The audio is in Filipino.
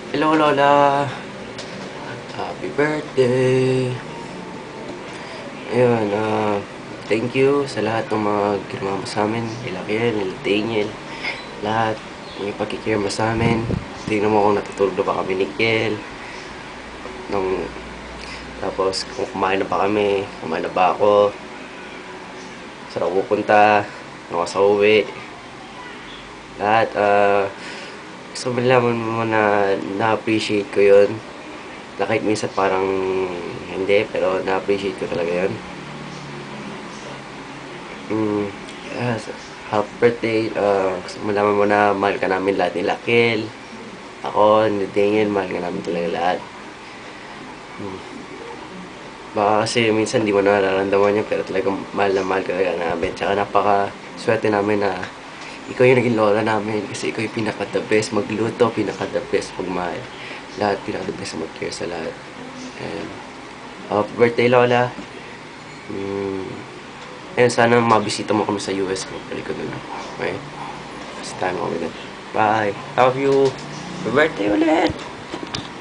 Hello, Lola! Happy birthday! Ayun, thank you sa lahat ng mga kinumama sa amin. Nila Kiel, nila Daniel, lahat. May pagkikirma sa amin. Tingnan mo kung natutulog na ba kami ni Kiel. Tapos kung kumain na ba kami, kumain na ba ako. Saan ako pupunta, ano ka sa uwi. Lahat, gusto mo malaman mo na na-appreciate ko yun. Na kahit minsan parang hindi, pero na-appreciate ko talaga yun. Yes, happy birthday. Gusto mo malaman mo na mahal ka namin lahat ni Lakel. Ako, ni Daniel, mahal ka namin talaga lahat. Baka kasi minsan di mo nararamdaman yun, pero talagang mahal na mahal ka talaga namin. Tsaka napaka-swerte namin na ikaw yung naging lola namin kasi ikaw yung pinaka-the best magluto, pinaka-the best magmahal. Lahat, pinaka-the best mag-care sa lahat. And, happy birthday, Lola. Ayun, sana mabisita mo kami sa US. Magbalik ko dun. Okay? Kasi tayo mo kami dun. Bye. Love you. Happy birthday ulit.